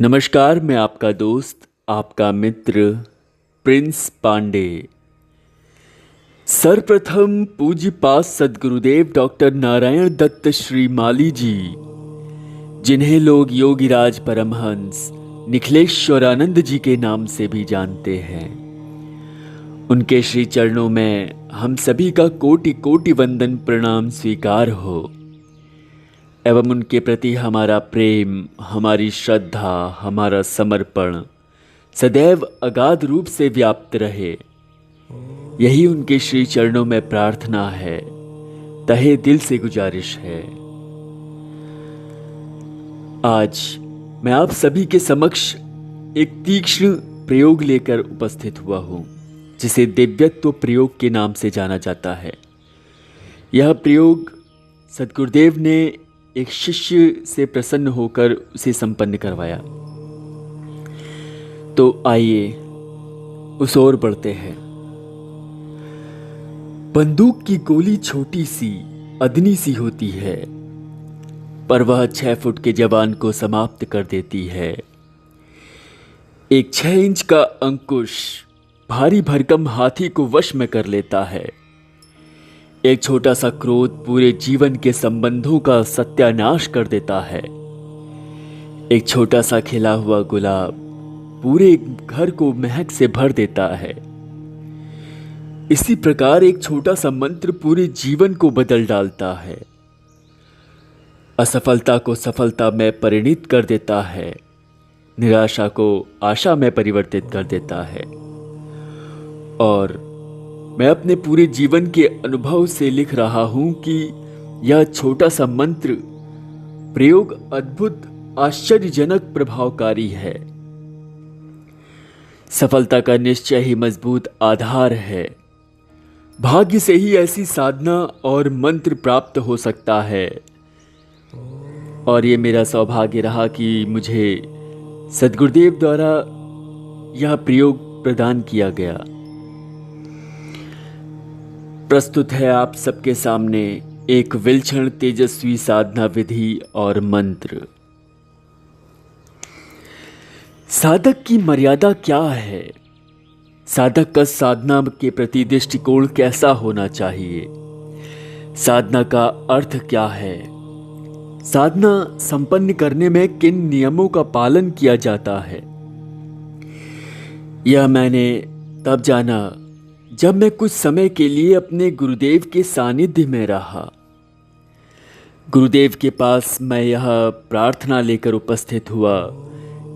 नमस्कार, मैं आपका दोस्त, आपका मित्र प्रिंस पांडे। सर्वप्रथम पूज्य पास सद्गुरुदेव डॉक्टर नारायण दत्त श्री माली जी, जिन्हें लोग योगीराज परमहंस निखिलेश्वरानंद जी के नाम से भी जानते हैं, उनके श्री चरणों में हम सभी का कोटि कोटि वंदन प्रणाम स्वीकार हो एवं उनके प्रति हमारा प्रेम, हमारी श्रद्धा, हमारा समर्पण सदैव अगाध रूप से व्याप्त रहे, यही उनके श्री चरणों में प्रार्थना है, तहे दिल से गुजारिश है। आज मैं आप सभी के समक्ष एक तीक्ष्ण प्रयोग लेकर उपस्थित हुआ हूं, जिसे दिव्यत्व प्रयोग के नाम से जाना जाता है। यह प्रयोग सद्गुरुदेव ने एक शिष्य से प्रसन्न होकर उसे संपन्न करवाया। तो आइए उस ओर बढ़ते हैं। बंदूक की गोली छोटी सी अदनी सी होती है, पर वह 6 फुट के जवान को समाप्त कर देती है। एक 6 इंच का अंकुश भारी भरकम हाथी को वश में कर लेता है। एक छोटा सा क्रोध पूरे जीवन के संबंधों का सत्यानाश कर देता है। एक छोटा सा खिला हुआ गुलाब पूरे घर को महक से भर देता है। इसी प्रकार एक छोटा सा मंत्र पूरे जीवन को बदल डालता है। असफलता को सफलता में परिणित कर देता है, निराशा को आशा में परिवर्तित कर देता है। और मैं अपने पूरे जीवन के अनुभव से लिख रहा हूं कि यह छोटा सा मंत्र प्रयोग अद्भुत आश्चर्यजनक प्रभावकारी है। सफलता का निश्चय ही मजबूत आधार है। भाग्य से ही ऐसी साधना और मंत्र प्राप्त हो सकता है। और ये मेरा सौभाग्य रहा कि मुझे सद्गुरुदेव द्वारा यह प्रयोग प्रदान किया गया। प्रस्तुत है आप सबके सामने एक विलक्षण तेजस्वी साधना विधि और मंत्र। साधक की मर्यादा क्या है? साधक का साधना के प्रति दृष्टिकोण कैसा होना चाहिए? साधना का अर्थ क्या है? साधना संपन्न करने में किन नियमों का पालन किया जाता है? यह मैंने तब जाना जब मैं कुछ समय के लिए अपने गुरुदेव के सानिध्य में रहा। गुरुदेव के पास मैं यह प्रार्थना लेकर उपस्थित हुआ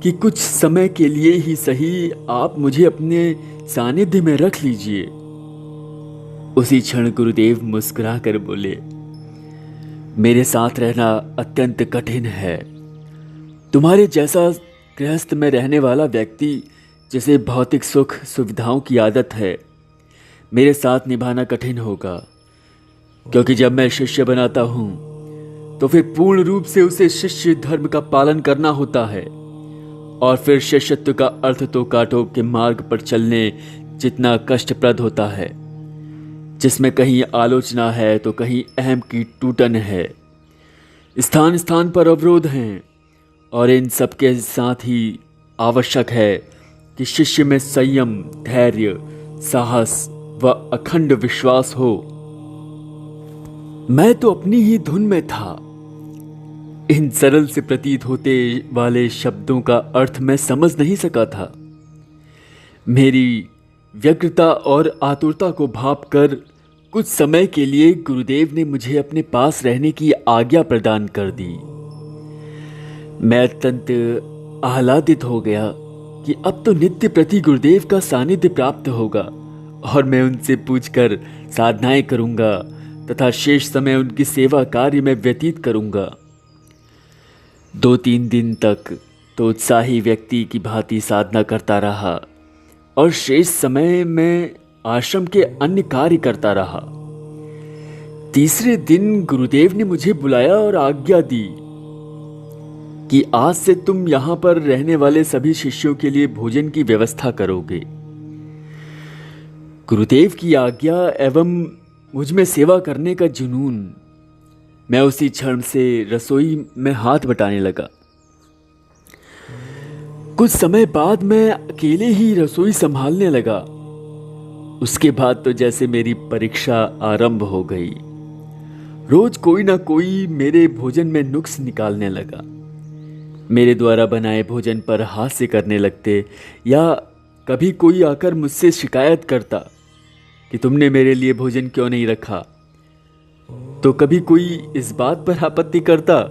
कि कुछ समय के लिए ही सही आप मुझे अपने सानिध्य में रख लीजिए। उसी क्षण गुरुदेव मुस्कुरा कर बोले, मेरे साथ रहना अत्यंत कठिन है। तुम्हारे जैसा गृहस्थ में रहने वाला व्यक्ति जिसे भौतिक सुख सुविधाओं की आदत है, मेरे साथ निभाना कठिन होगा, क्योंकि जब मैं शिष्य बनाता हूं तो फिर पूर्ण रूप से उसे शिष्य धर्म का पालन करना होता है। और फिर शिष्यत्व का अर्थ तो कांटों के मार्ग पर चलने जितना कष्टप्रद होता है, जिसमें कहीं आलोचना है तो कहीं अहम की टूटन है, स्थान स्थान पर अवरोध हैं। और इन सब के साथ ही आवश्यक है कि शिष्य में संयम, धैर्य, साहस व अखंड विश्वास हो। मैं तो अपनी ही धुन में था। इन सरल से प्रतीत होते वाले शब्दों का अर्थ मैं समझ नहीं सका था। मेरी व्यग्रता और आतुरता को भांपकर कुछ समय के लिए गुरुदेव ने मुझे अपने पास रहने की आज्ञा प्रदान कर दी। मैं अत्यंत आह्लादित हो गया कि अब तो नित्य प्रति गुरुदेव का सानिध्य प्राप्त होगा और मैं उनसे पूछकर साधनाएं करूंगा तथा शेष समय उनकी सेवा कार्य में व्यतीत करूंगा। 2-3 दिन तक तो उत्साही व्यक्ति की भांति साधना करता रहा और शेष समय में आश्रम के अन्य कार्य करता रहा। तीसरे दिन गुरुदेव ने मुझे बुलाया और आज्ञा दी कि आज से तुम यहां पर रहने वाले सभी शिष्यों के लिए भोजन की व्यवस्था करोगे। गुरुदेव की आज्ञा एवं मुझ में सेवा करने का जुनून, मैं उसी क्षण से रसोई में हाथ बटाने लगा। कुछ समय बाद मैं अकेले ही रसोई संभालने लगा। उसके बाद तो जैसे मेरी परीक्षा आरंभ हो गई। रोज कोई ना कोई मेरे भोजन में नुक्स निकालने लगा। मेरे द्वारा बनाए भोजन पर हास्य करने लगते, या कभी कोई आकर मुझसे शिकायत करता कि तुमने मेरे लिए भोजन क्यों नहीं रखा। तो कभी कोई इस बात पर आपत्ति करता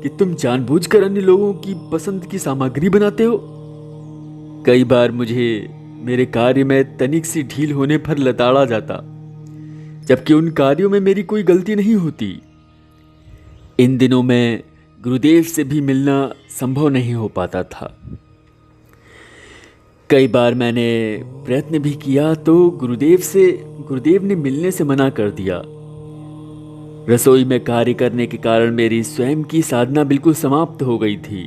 कि तुम जानबूझकर अन्य लोगों की पसंद की सामग्री बनाते हो। कई बार मुझे मेरे कार्य में तनिक सी ढील होने पर लताड़ा जाता, जबकि उन कार्यों में मेरी कोई गलती नहीं होती। इन दिनों में गुरुदेव से भी मिलना संभव नहीं हो पाता था। कई बार मैंने प्रयत्न भी किया तो गुरुदेव ने मिलने से मना कर दिया। रसोई में कार्य करने के कारण मेरी स्वयं की साधना बिल्कुल समाप्त हो गई थी।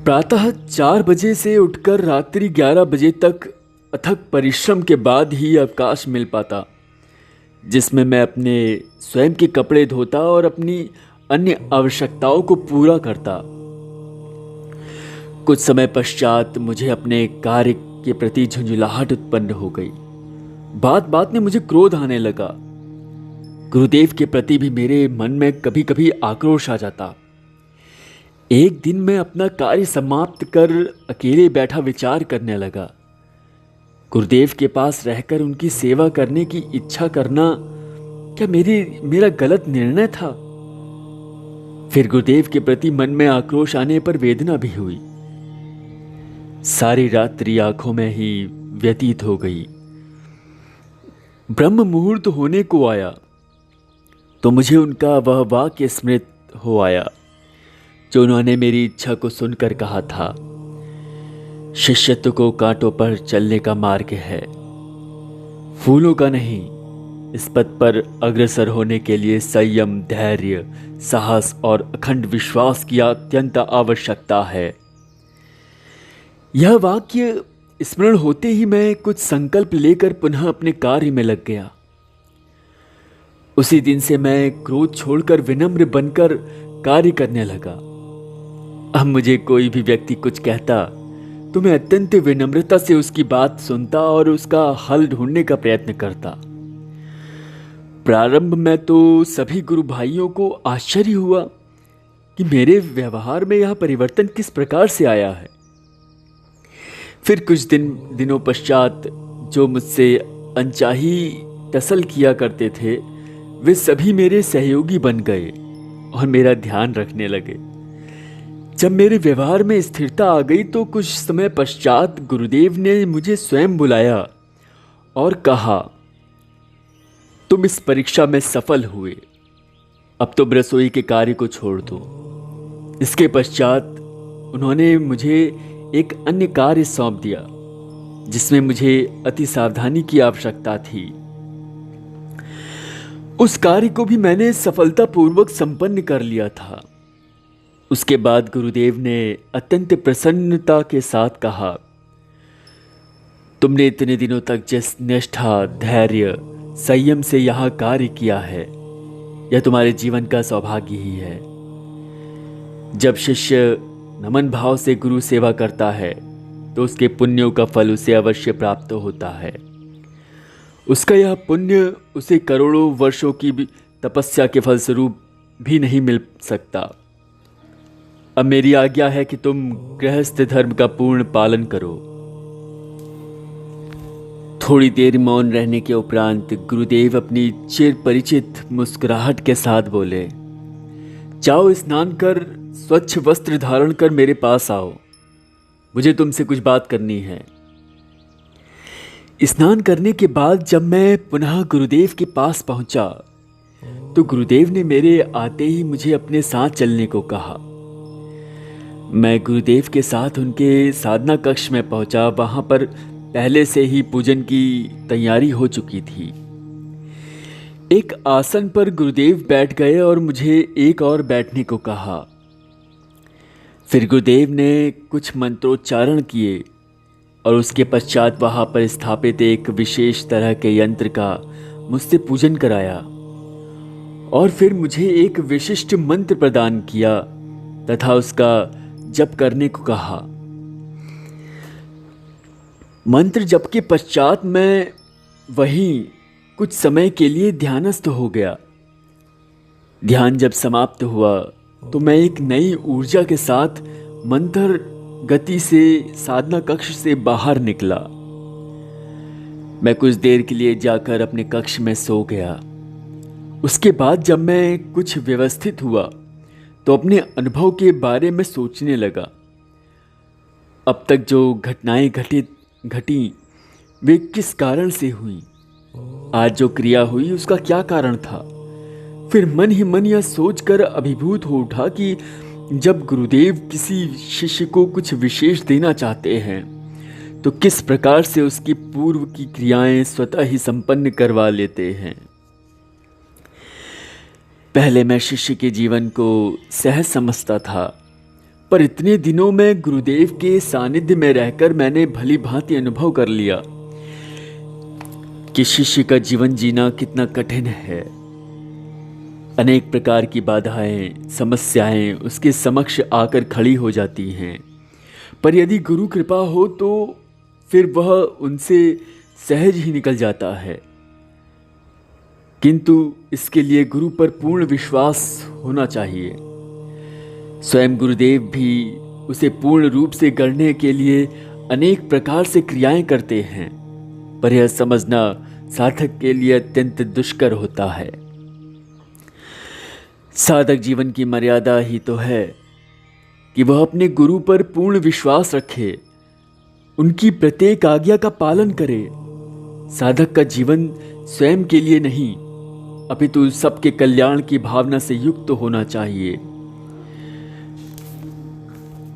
प्रातः 4 बजे से उठकर रात्रि 11 बजे तक अथक परिश्रम के बाद ही अवकाश मिल पाता, जिसमें मैं अपने स्वयं के कपड़े धोता और अपनी अन्य आवश्यकताओं को पूरा करता। कुछ समय पश्चात मुझे अपने कार्य के प्रति झुंझुलाहट उत्पन्न हो गई। बात बात में मुझे क्रोध आने लगा। गुरुदेव के प्रति भी मेरे मन में कभी कभी आक्रोश आ जाता। एक दिन मैं अपना कार्य समाप्त कर अकेले बैठा विचार करने लगा। गुरुदेव के पास रहकर उनकी सेवा करने की इच्छा करना क्या मेरा गलत निर्णय था? फिर गुरुदेव के प्रति मन में आक्रोश आने पर वेदना भी हुई। सारी रात्रि आंखों में ही व्यतीत हो गई। ब्रह्म मुहूर्त होने को आया तो मुझे उनका वह वाक्य स्मृत हो आया जो उन्होंने मेरी इच्छा को सुनकर कहा था। शिष्यत्व को कांटों पर चलने का मार्ग है, फूलों का नहीं। इस पथ पर अग्रसर होने के लिए संयम, धैर्य, साहस और अखंड विश्वास की अत्यंत आवश्यकता है। यह वाक्य स्मरण होते ही मैं कुछ संकल्प लेकर पुनः अपने कार्य में लग गया। उसी दिन से मैं क्रोध छोड़कर विनम्र बनकर कार्य करने लगा। अब मुझे कोई भी व्यक्ति कुछ कहता तो मैं अत्यंत विनम्रता से उसकी बात सुनता और उसका हल ढूंढने का प्रयत्न करता। प्रारंभ में तो सभी गुरु भाइयों को आश्चर्य हुआ कि मेरे व्यवहार में यह परिवर्तन किस प्रकार से आया है। फिर कुछ दिनों पश्चात जो मुझसे अनचाही टसल किया करते थे वे सभी मेरे सहयोगी बन गए और मेरा ध्यान रखने लगे। जब मेरे व्यवहार में स्थिरता आ गई तो कुछ समय पश्चात गुरुदेव ने मुझे स्वयं बुलाया और कहा, तुम इस परीक्षा में सफल हुए, अब तो रसोई के कार्य को छोड़ दो। इसके पश्चात उन्होंने मुझे एक अन्य कार्य सौंप दिया जिसमें मुझे अति सावधानी की आवश्यकता थी। उस कार्य को भी मैंने सफलतापूर्वक संपन्न कर लिया था। उसके बाद गुरुदेव ने अत्यंत प्रसन्नता के साथ कहा, तुमने इतने दिनों तक जिस निष्ठा, धैर्य, संयम से यहां कार्य किया है यह तुम्हारे जीवन का सौभाग्य ही है। जब शिष्य नमन भाव से गुरु सेवा करता है तो उसके पुण्यों का फल उसे अवश्य प्राप्त होता है। उसका यह पुण्य उसे करोड़ों वर्षों की तपस्या के फलस्वरूप भी नहीं मिल सकता। अब मेरी आज्ञा है कि तुम गृहस्थ धर्म का पूर्ण पालन करो। थोड़ी देर मौन रहने के उपरांत गुरुदेव अपनी चिर परिचित मुस्कुराहट के साथ बोले, जाओ स्नान कर स्वच्छ वस्त्र धारण कर मेरे पास आओ, मुझे तुमसे कुछ बात करनी है। स्नान करने के बाद जब मैं पुनः गुरुदेव के पास पहुंचा तो गुरुदेव ने मेरे आते ही मुझे अपने साथ चलने को कहा। मैं गुरुदेव के साथ उनके साधना कक्ष में पहुंचा। वहां पर पहले से ही पूजन की तैयारी हो चुकी थी। एक आसन पर गुरुदेव बैठ गए और मुझे एक और बैठने को कहा। फिर गुरुदेव ने कुछ मंत्रोच्चारण किए और उसके पश्चात वहां पर स्थापित एक विशेष तरह के यंत्र का मुझसे पूजन कराया और फिर मुझे एक विशिष्ट मंत्र प्रदान किया तथा उसका जप करने को कहा। मंत्र जप के पश्चात मैं वहीं कुछ समय के लिए ध्यानस्थ हो गया। ध्यान जब समाप्त हुआ तो मैं एक नई ऊर्जा के साथ मंथर गति से साधना कक्ष से बाहर निकला। मैं कुछ देर के लिए जाकर अपने कक्ष में सो गया। उसके बाद जब मैं कुछ व्यवस्थित हुआ तो अपने अनुभव के बारे में सोचने लगा। अब तक जो घटनाएं घटी वे किस कारण से हुई, आज जो क्रिया हुई उसका क्या कारण था। फिर मन ही मन यह सोचकर अभिभूत हो उठा कि जब गुरुदेव किसी शिष्य को कुछ विशेष देना चाहते हैं तो किस प्रकार से उसकी पूर्व की क्रियाएं स्वतः ही संपन्न करवा लेते हैं। पहले मैं शिष्य के जीवन को सहज समझता था, पर इतने दिनों में गुरुदेव के सानिध्य में रहकर मैंने भली भांति अनुभव कर लिया कि शिष्य का जीवन जीना कितना कठिन है। अनेक प्रकार की बाधाएं, समस्याएं उसके समक्ष आकर खड़ी हो जाती हैं, पर यदि गुरु कृपा हो तो फिर वह उनसे सहज ही निकल जाता है। किंतु इसके लिए गुरु पर पूर्ण विश्वास होना चाहिए। स्वयं गुरुदेव भी उसे पूर्ण रूप से गढ़ने के लिए अनेक प्रकार से क्रियाएं करते हैं, पर यह समझना साधक के लिए अत्यंत दुष्कर होता है। साधक जीवन की मर्यादा ही तो है कि वह अपने गुरु पर पूर्ण विश्वास रखे, उनकी प्रत्येक आज्ञा का पालन करे। साधक का जीवन स्वयं के लिए नहीं अपितु सबके कल्याण की भावना से युक्त होना चाहिए।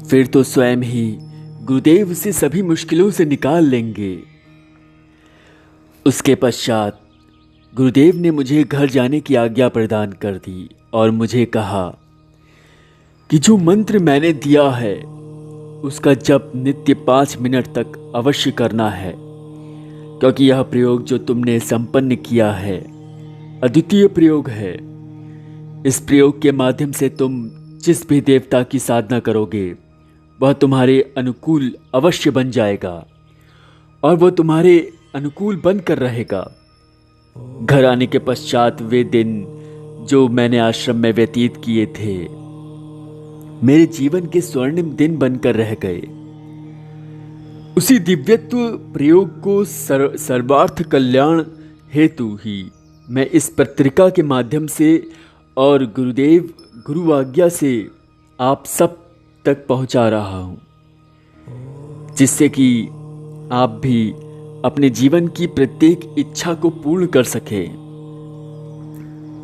फिर तो स्वयं ही गुरुदेव उसे सभी मुश्किलों से निकाल लेंगे। उसके पश्चात गुरुदेव ने मुझे घर जाने की आज्ञा प्रदान कर दी और मुझे कहा कि जो मंत्र मैंने दिया है उसका जप नित्य 5 मिनट तक अवश्य करना है, क्योंकि यह प्रयोग जो तुमने संपन्न किया है अद्वितीय प्रयोग है। इस प्रयोग के माध्यम से तुम जिस भी देवता की साधना करोगे वह तुम्हारे अनुकूल अवश्य बन जाएगा और वह तुम्हारे अनुकूल बनकर रहेगा। घर आने के पश्चात वे दिन जो मैंने आश्रम में व्यतीत किए थे मेरे जीवन के स्वर्णिम दिन बनकर रह गए। उसी दिव्यत्व प्रयोग को सर्वार्थ कल्याण हेतु ही मैं इस पत्रिका के माध्यम से और गुरुदेव गुरु आज्ञा से आप सब तक पहुंचा रहा हूं, जिससे कि आप भी अपने जीवन की प्रत्येक इच्छा को पूर्ण कर सके।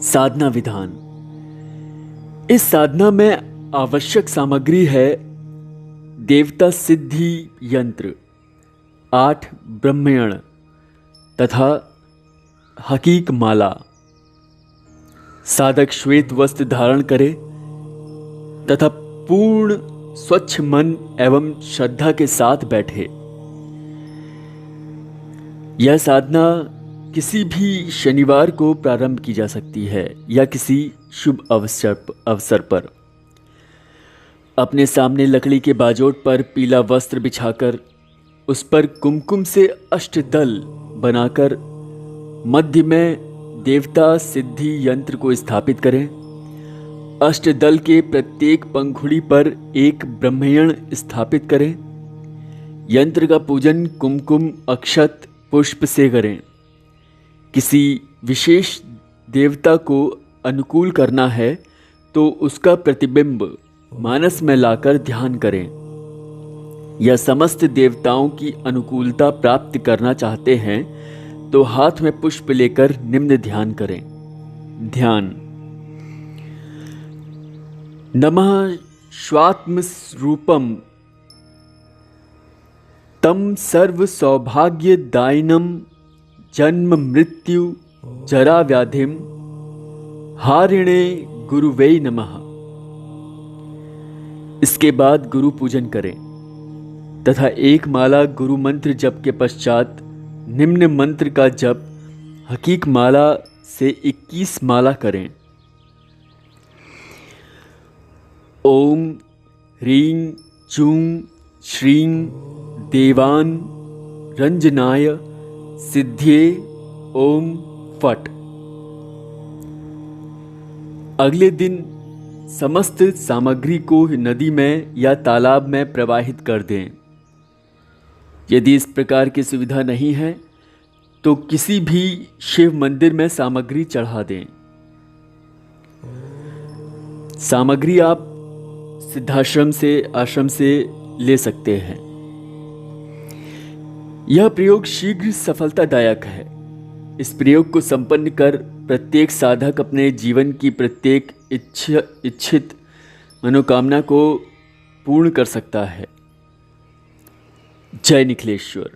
साधना विधान। इस साधना में आवश्यक सामग्री है देवता सिद्धि यंत्र, 8 ब्रह्मयण तथा हकीक माला। साधक श्वेत वस्त्र धारण करे तथा पूर्ण स्वच्छ मन एवं श्रद्धा के साथ बैठे। यह साधना किसी भी शनिवार को प्रारंभ की जा सकती है या किसी शुभ अवसर पर। अपने सामने लकड़ी के बाजोट पर पीला वस्त्र बिछाकर उस पर कुमकुम से अष्टदल बनाकर मध्य में देवता सिद्धि यंत्र को स्थापित करें। अष्टदल के प्रत्येक पंखुड़ी पर एक ब्रह्मयण स्थापित करें। यंत्र का पूजन कुमकुम अक्षत पुष्प से करें। किसी विशेष देवता को अनुकूल करना है तो उसका प्रतिबिंब मानस में लाकर ध्यान करें। या समस्त देवताओं की अनुकूलता प्राप्त करना चाहते हैं तो हाथ में पुष्प लेकर निम्न ध्यान करें। ध्यान। नमः स्वात्म रूपम तम सर्व सौभाग्यदायिनम जन्म मृत्यु जरा व्याधिम हारिणे गुरुवे नमः। इसके बाद गुरु पूजन करें तथा एक माला गुरु मंत्र जप के पश्चात निम्न मंत्र का जप हकीक माला से 21 माला करें। ओम ह्रीं चूं श्रीं देवान रंजनाय सिद्ध्ये ओम फट। अगले दिन समस्त सामग्री को नदी में या तालाब में प्रवाहित कर दें। यदि इस प्रकार की सुविधा नहीं है तो किसी भी शिव मंदिर में सामग्री चढ़ा दें। सामग्री आप सिद्धाश्रम से, आश्रम से ले सकते हैं। यह प्रयोग शीघ्र सफलतादायक है। इस प्रयोग को संपन्न कर प्रत्येक साधक अपने जीवन की प्रत्येक इच्छित मनोकामना को पूर्ण कर सकता है। जय निखिलेश्वर।